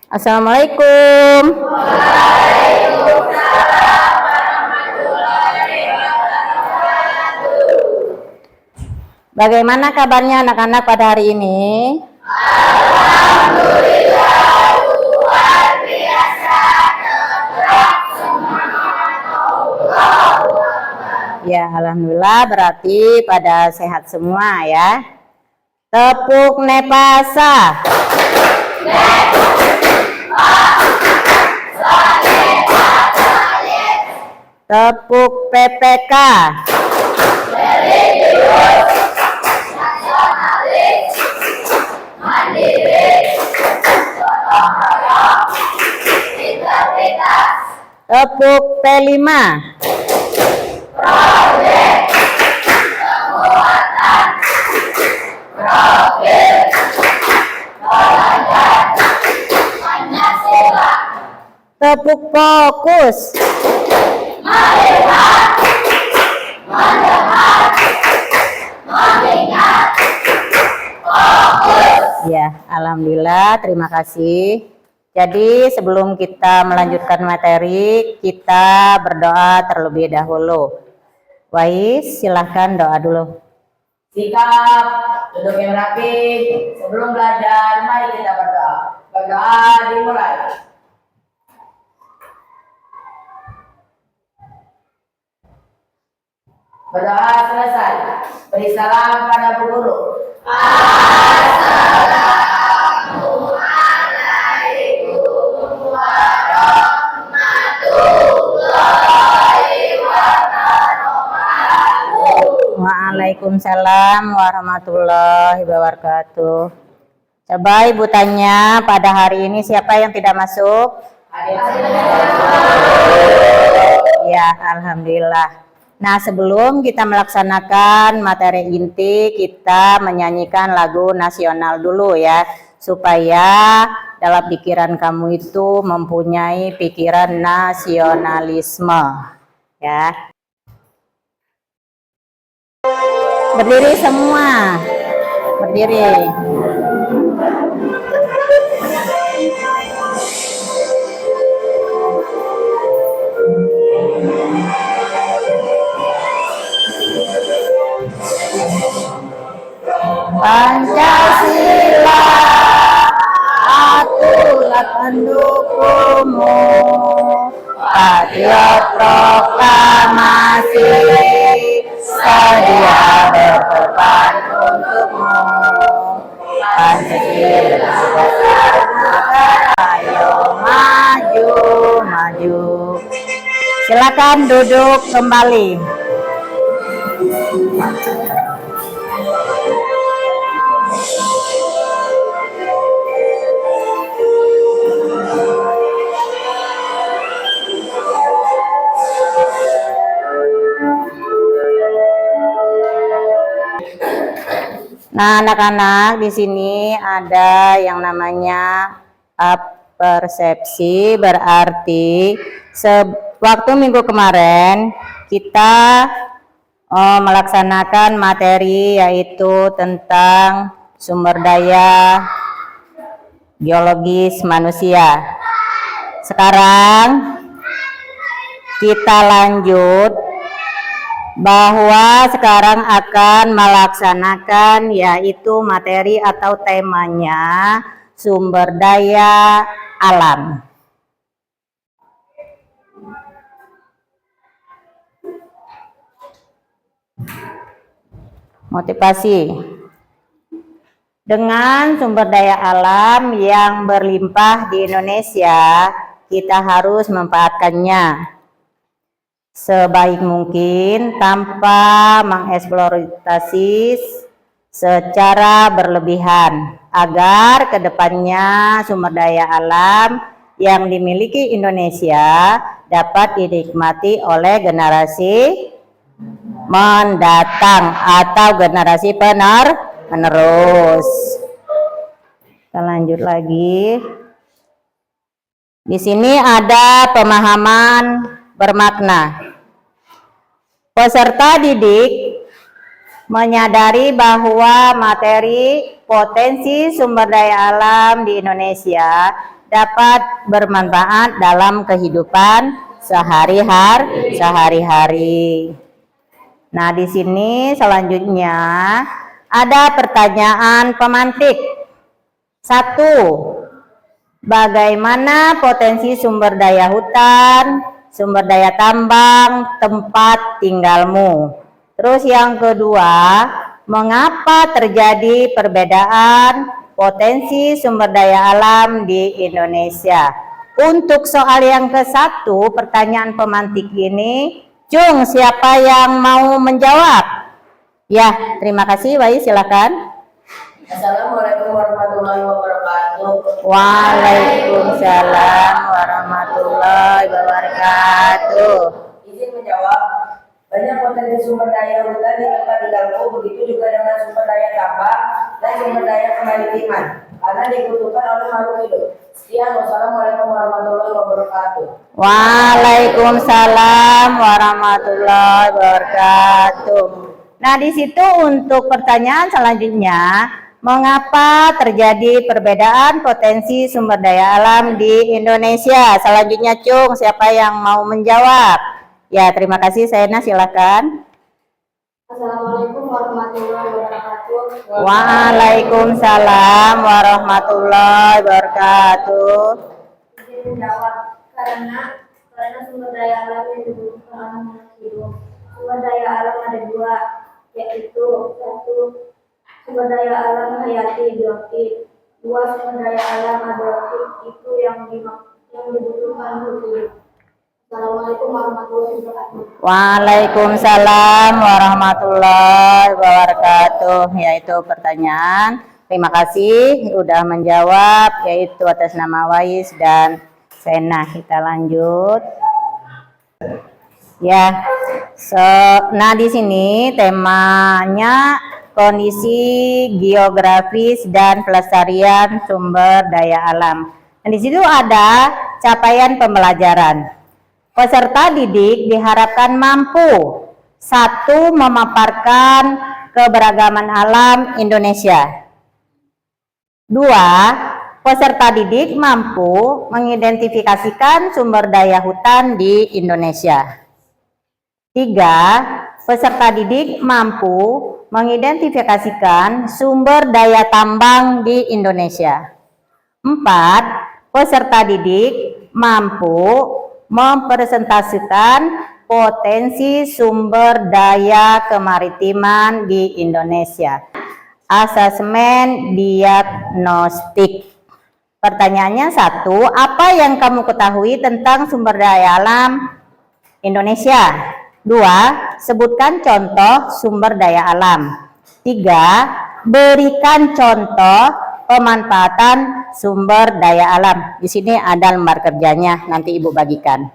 Assalamualaikum. Bagaimana kabarnya anak-anak pada hari ini? Alhamdulillah, luar biasa. Ya, alhamdulillah berarti pada sehat semua ya. Tepuk nepasa. Tepuk PPK. Tepuk P5. Tepuk fokus. Ya, alhamdulillah, terima kasih. Jadi sebelum kita melanjutkan materi, kita berdoa terlebih dahulu. Wais, silahkan doa dulu. Sikap, duduk yang rapi. Sebelum belajar, mari kita berdoa. Berdoa dimulai. Berdoa selesai. Beri salam pada Bu Guru. Waalaikumsalam warahmatullahi wabarakatuh. Coba Ibu tanya, pada hari ini siapa yang tidak masuk? Ya, alhamdulillah. Nah, sebelum kita melaksanakan materi inti, kita menyanyikan lagu nasional dulu ya, supaya dalam pikiran kamu itu mempunyai pikiran nasionalisme ya. Berdiri semua, berdiri. Pancasila, akulah pendukungmu. Patriot proklamasi, sedia berkorban untukmu. Pancasila, ayo maju, maju. Silakan duduk kembali. Nah, anak-anak, di sini ada yang namanya persepsi, berarti waktu minggu kemarin kita melaksanakan materi yaitu tentang sumber daya biologis manusia. Sekarang kita lanjut bahwa sekarang akan melaksanakan yaitu materi atau temanya sumber daya alam. Motivasi. Dengan sumber daya alam yang berlimpah di Indonesia, kita harus memanfaatkannya sebaik mungkin tanpa mengeksploitasi secara berlebihan agar kedepannya sumber daya alam yang dimiliki Indonesia dapat dinikmati oleh generasi mendatang atau generasi penerus. Kita lanjut lagi. Di sini ada pemahaman bermakna. Peserta didik menyadari bahwa materi potensi sumber daya alam di Indonesia dapat bermanfaat dalam kehidupan sehari-hari. Nah, di sini selanjutnya ada pertanyaan pemantik. 1. Bagaimana potensi sumber daya hutan, sumber daya tambang, tempat tinggalmu? Terus yang kedua, mengapa terjadi perbedaan potensi sumber daya alam di Indonesia? Untuk soal yang ke-1, pertanyaan pemantik ini, Cung, siapa yang mau menjawab? Ya, terima kasih. Wai, silakan. Assalamualaikum warahmatullahi wabarakatuh. Waalaikumsalam warahmatullahi wabarakatuh. Izin menjawab. Banyak potensi sumber daya hutan di tempat tinggalku, begitu juga dengan sumber daya tambang dan sumber daya kemaritiman, karena dibutuhkan oleh makhluk hidup. Sekian, wassalamualaikum warahmatullahi wabarakatuh. Waalaikumsalam warahmatullahi wabarakatuh. Nah, di situ untuk pertanyaan selanjutnya, mengapa terjadi perbedaan potensi sumber daya alam di Indonesia? Selanjutnya, Cung, siapa yang mau menjawab? Ya, terima kasih. Saena, silakan. Assalamualaikum warahmatullahi wabarakatuh. Waalaikumsalam warahmatullahi wabarakatuh. Izin menjawab karena sumber daya alam yang dibutuhkan oleh makhluk hidup. Sumber daya alam ada dua, yaitu 1. Sumber daya alam hayati biotik. 2. Sumber daya alam abiotik, itu yang dibutuhkan makhluk hidup. Assalamualaikum warahmatullahi wabarakatuh. Waalaikumsalam warahmatullahi wabarakatuh. Yaitu pertanyaan. Terima kasih sudah menjawab, yaitu atas nama Wais dan Sena. Kita lanjut. Ya. Nah, di sini temanya kondisi geografis dan pelestarian sumber daya alam. Dan di situ ada capaian pembelajaran. Peserta didik diharapkan mampu 1. Memaparkan keberagaman alam Indonesia. 2. Peserta didik mampu mengidentifikasikan sumber daya hutan di Indonesia. 3. Peserta didik mampu mengidentifikasikan sumber daya tambang di Indonesia. 4. Peserta didik mampu mempresentasikan potensi sumber daya kemaritiman di Indonesia. Asesmen diagnostik. Pertanyaannya 1. Apa yang kamu ketahui tentang sumber daya alam Indonesia? 2. Sebutkan contoh sumber daya alam. 3. Berikan contoh pemanfaatan sumber daya alam. Di sini ada lembar kerjanya, nanti Ibu bagikan.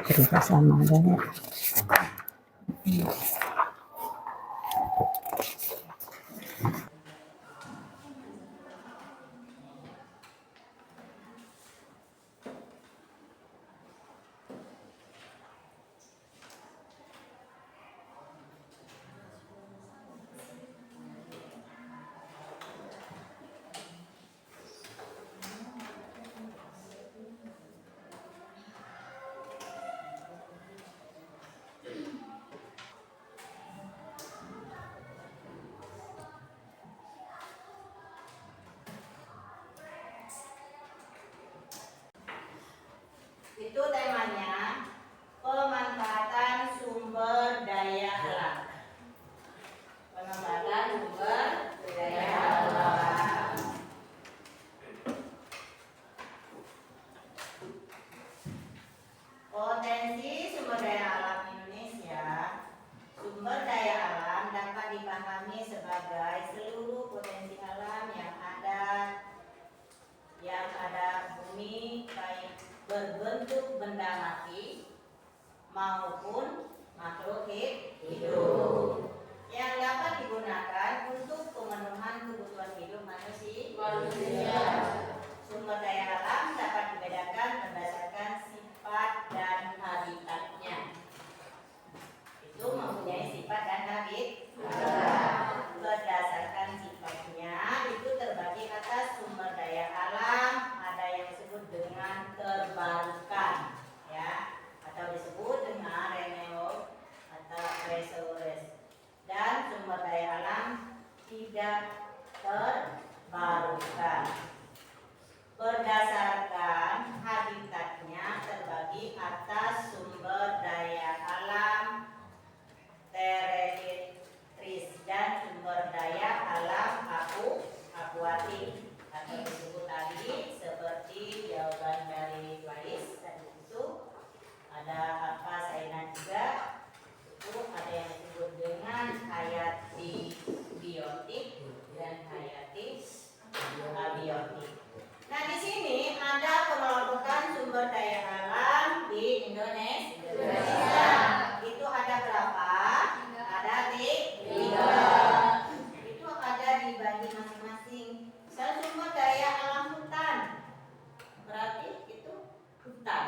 Cerita sama ya. Itu temanya pemanfaatan sumber daya alam. Pemanfaatan sumber daya alam. Potensi sumber daya alam Indonesia. Sumber daya alam dapat dipahami sebagai seluruh potensi alam yang ada bumi, baik berbentuk benda mati maupun makhluk hidup yang dapat digunakan untuk pemenuhan kebutuhan hidup manusia. Sumber daya alam dapat dibedakan berdasarkan sifat dan habitatnya. Itu mempunyai sifat dan tidak terbarukan. Berdasarkan habitatnya terbagi atas sumber daya alam teretris dan sumber daya alam akuatik atau disebut tadi seperti jawaban dari Tuais tadi itu ada apa sainan juga itu ada yang disebut dengan hayati biotik dan hayati abiotik. Nah di sini ada pengelompokan sumber daya alam di Indonesia. Itu ada berapa? Ada tiga. Itu ada dibagi masing-masing. Misal sumber daya alam hutan, berarti itu hutan.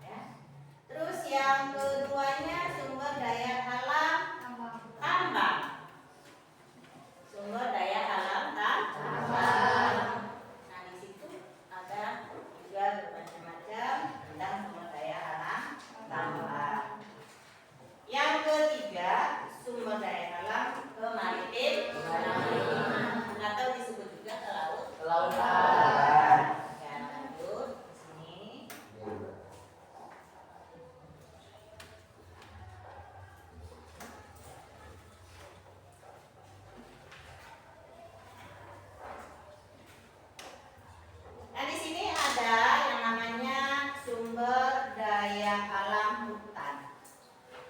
Ya. Terus yang keduanya sumber daya alam tambang. Sumber daya alam tambang. Nah di situ ada juga bermacam-macam tentang sumber daya alam tambang. Yang ketiga sumber daya alam maritim atau disebut juga kelautan. Ya, lanjut di sini. Nah, di sini ada yang namanya sumber daya alam hutan.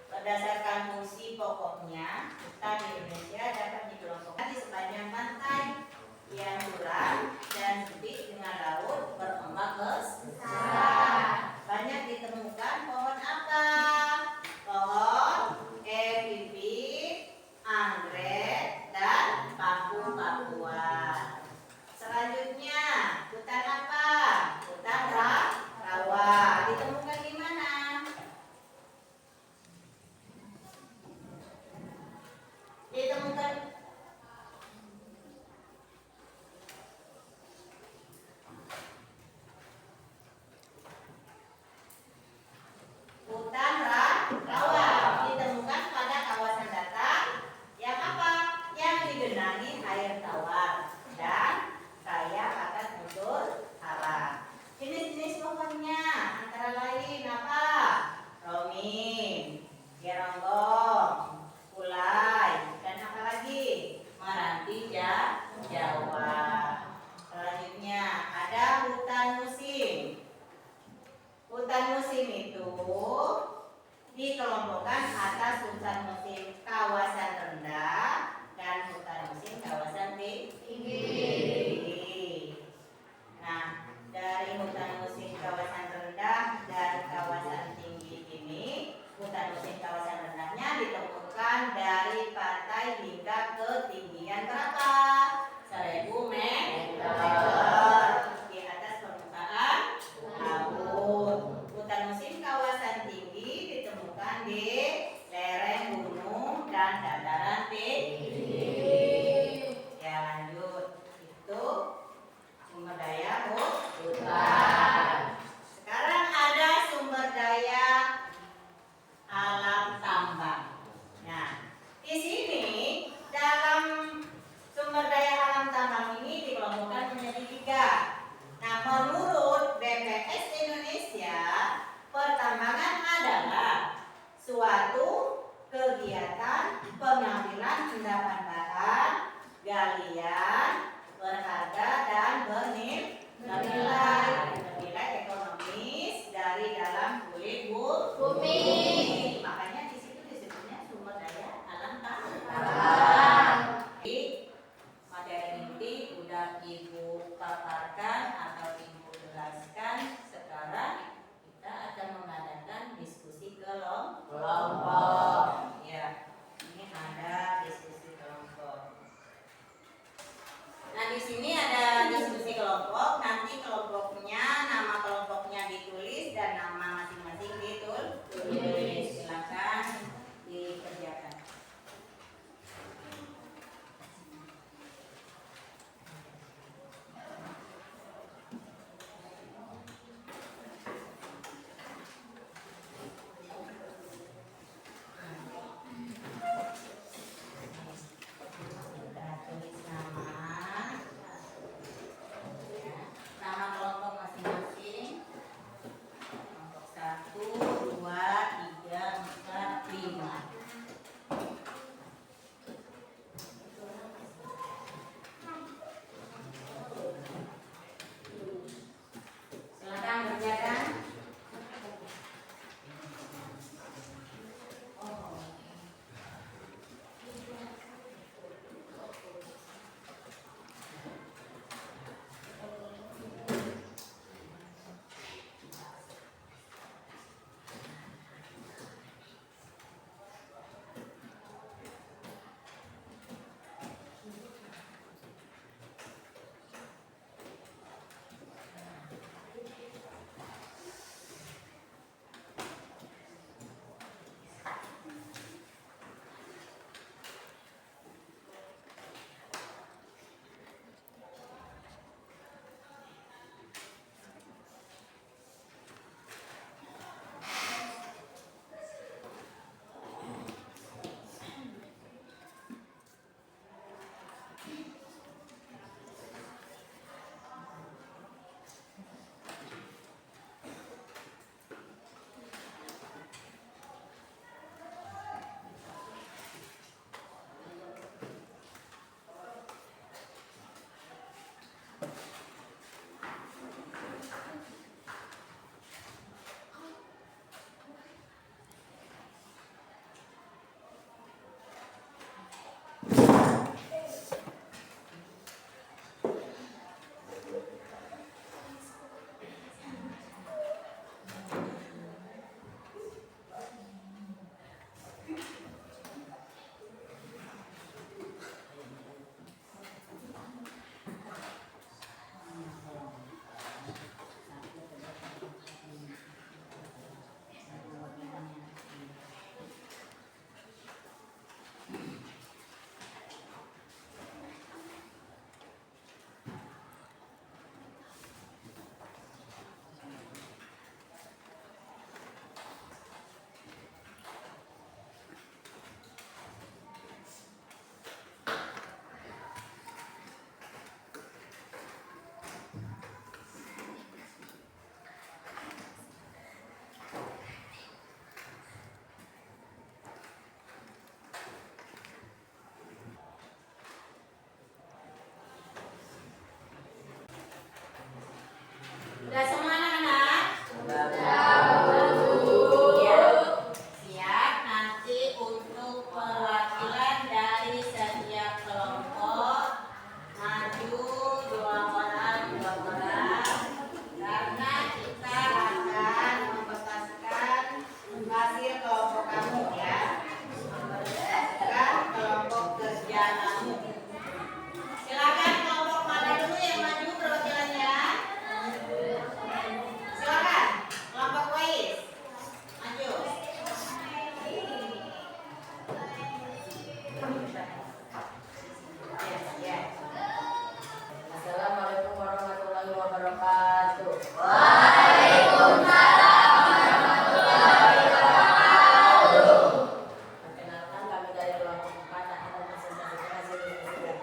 Berdasarkan fungsi pokoknya, hutan di Indonesia dapat dikelompokkan di sepanjang pantai yang curam dan sempit dengan laut berombak besar. Banyak ditemukan pohon apa? Pohon epipit, anggrek, dan paku-pakuan. Selanjutnya, hutan apa? Hutan rawa. Ditemukan di mana? Ditemukan hutan rawa ditemukan pada kawasan datar yang apa? Yang digenangi air tawar dan kaya akan unsur hara. Jenis-jenis pohonnya antara lain apa? Romin, geronggong, kulai, dan apa lagi? Meranti Jawa. Selanjutnya ada hutan musim. Hutan musim itu dikelompokkan atas hutan musim kawasan rendah dan hutan musim kawasan tinggi. Nah, dari hutan musim kawasan rendah dan kawasan tinggi ini, hutan musim kawasan rendahnya ditemukan dari pantai hingga ketinggian berapa? 1000 meter di atas permukaan laut. Hutan musim kawasan tinggi ditemukan di lereng gunung dan dataran tinggi. Ya lanjut, itu sumber daya hutan. Sekarang ada sumber daya alam tambang. Nah, di sini dalam sumber daya alam tambang ini dikelompokkan menjadi 3. Nah, menurut BPS Indonesia, pertambangan adalah suatu kegiatan pengambilan endapan bahan, galian, berharga dan bernilai ekonomis dari dalam kulit bumi. Makanya di situ disebutnya sumber daya alam tambang. Di materi inti udah Ibu paparkan atau Ibu jelaskan. Sekarang kita akan mengadakan diskusi kelompok. Ya, ini ada diskusi kelompok. Assalamualaikum warahmatullahi wabarakatuh. Perkenalkan, kami dari kelompok 4 akan mempresentasikan hasil diskusi.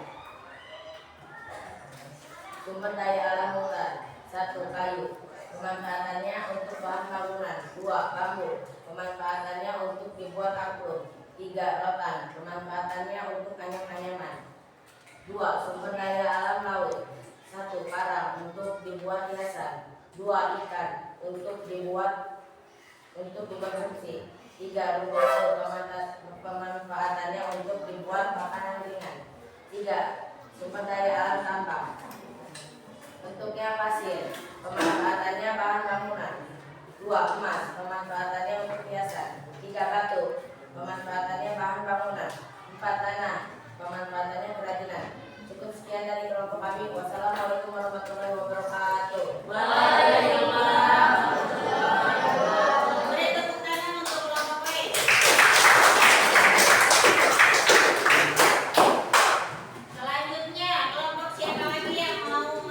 Sumber daya alam hutan. 1. Kayu. Pemanfaatannya untuk bahan bangunan. 2. Bambu. Pemanfaatannya untuk dibuat angklung. 3. Rotan. Pemanfaatannya untuk anyam-anyaman. 2. Sumber daya alam laut. 1. Karang untuk dibuat hiasan. 2. Ikan untuk dikonsumsi. 3. Rumput laut. Pemanfaatannya untuk dibuat makanan ringan. 3. Sumber daya alam tambang. Bentuknya pasir. Pemanfaatannya bahan bangunan. 2. Emas. Pemanfaatannya untuk hiasan. 3. Batu. Pemanfaatannya bahan bangunan. 4. Tanah. Pemanfaatannya kerajinan. Cukup sekian dari kelompok kami. Wassalamualaikum warahmatullahi wabarakatuh. Beri tepuk tangan untuk kelompok B. Selanjutnya kelompok siapa lagi yang mau?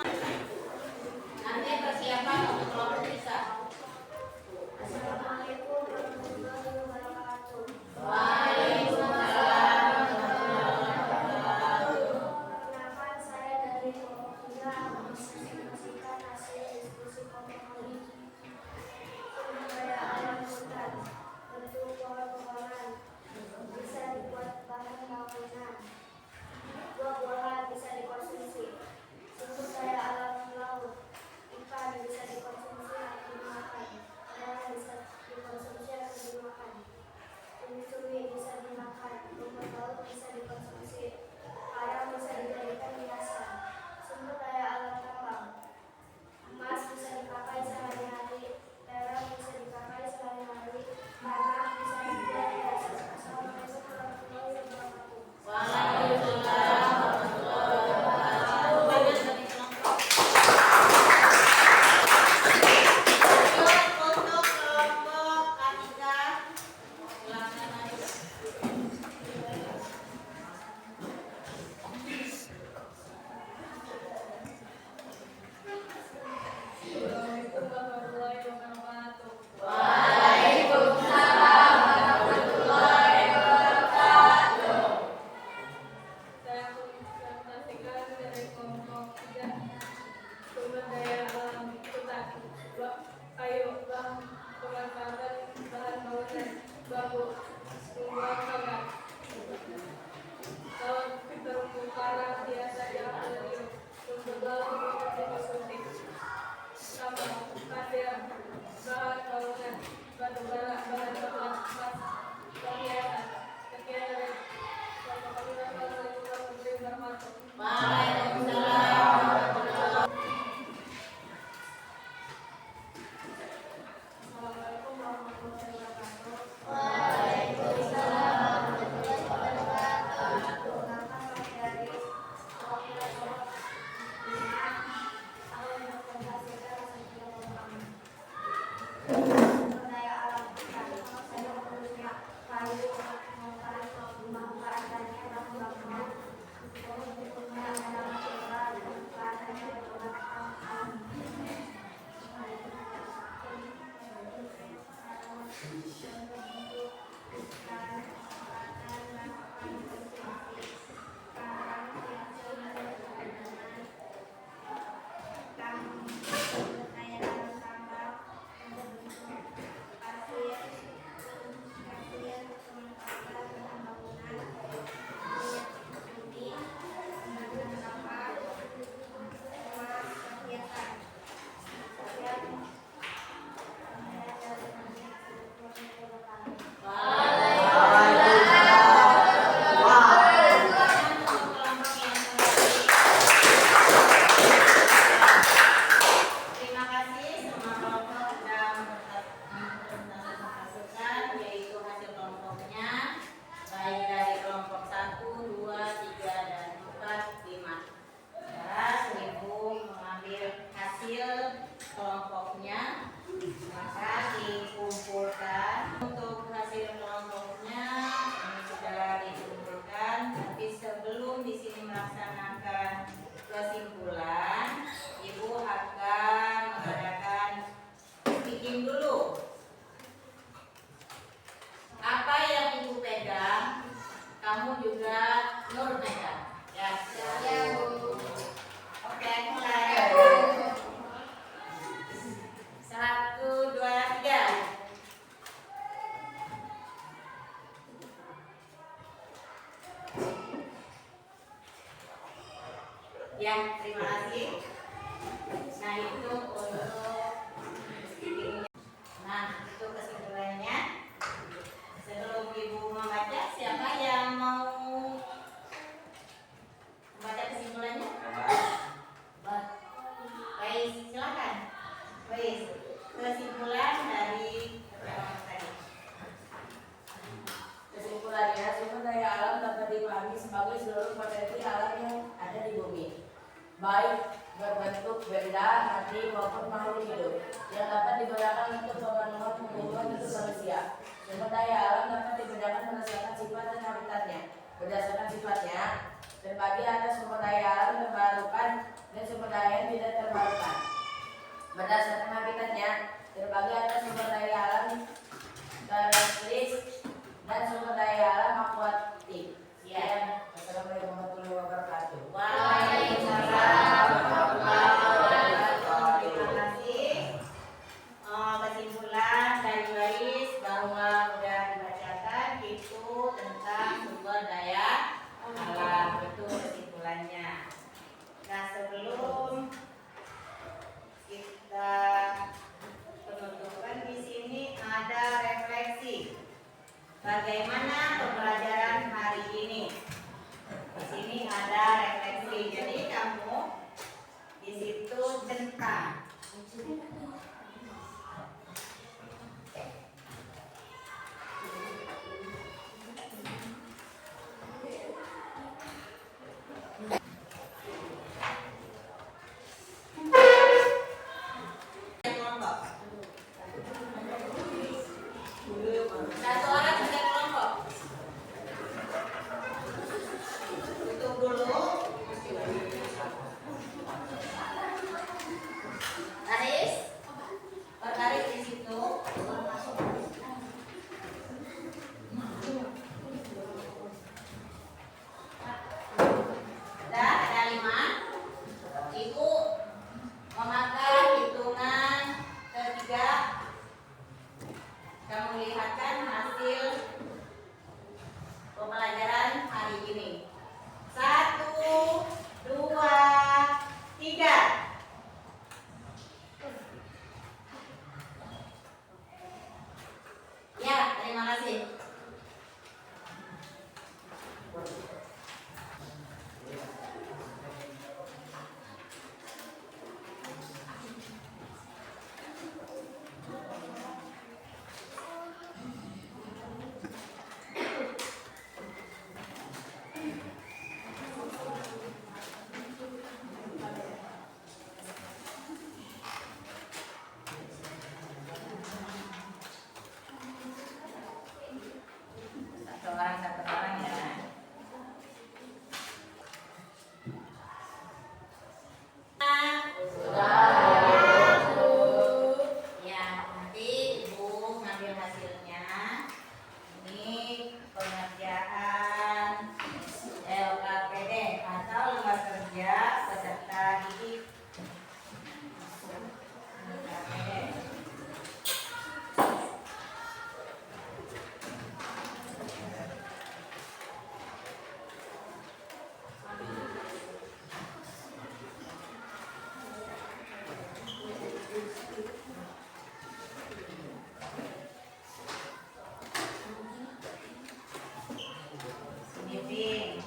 Nanti persiapan untuk kelompok bisa. Assalamualaikum warahmatullahi wabarakatuh. Waalaikumsalam Nur mereka. Ya. Ya, Bu. Oke, mulai. 1, 2, 3. Ya, terima kasih. Nah, itu untuk speakingnya. Nah, itu kesimpulannya. Sebelum Ibu membaca, siapa yang mau membaca kesimpulannya? Baik, silakan. Baik, kesimpulan dari tadi. Kesimpulannya, sumber daya alam dapat dipahami sebagai seluruh potensi alam yang ada di bumi, baik berbentuk benda, mati maupun makhluk hidup, yang dapat digunakan untuk pemenuhan kebutuhan hidup manusia. Sumber daya alam dapat dibedakan berdasarkan sifat dan habitatnya. Berdasarkan sifatnya, terbagi atas sumber daya alam terbarukan dan sumber daya yang tidak terbarukan. Berdasarkan habitatnya, terbagi atas sumber daya alam terestris dan sumber daya alam akuatik. Ya. Assalamualaikum warahmatullahi wabarakatuh. Waalaikumsalam warahmatullahi wabarakatuh. Terima kasih. Kesimpulan dari Baris bahwa sudah dibacakan itu tentang sumber daya alam, itu kesimpulannya. Nah, sebelum kita penutupan, di sini ada refleksi. Bagaimana pembelajaran hari ini? Di sini ada refleksi. Jadi kamu di situ centang. Satu orang sudah kelompok. Tutup dulu. Baris, berbaris di situ. Sudah ada 5. Ibu memakai hitungan ketiga. Kamu lihatkan hasil pembelajaran hari ini. 1, 2, 3. Ya, terima kasih. Satu orang ya. Ya, nanti Ibu ngambil hasilnya. Ini pengerjaan LKPD atau lembar kerja peserta didik. LKPD. Sini,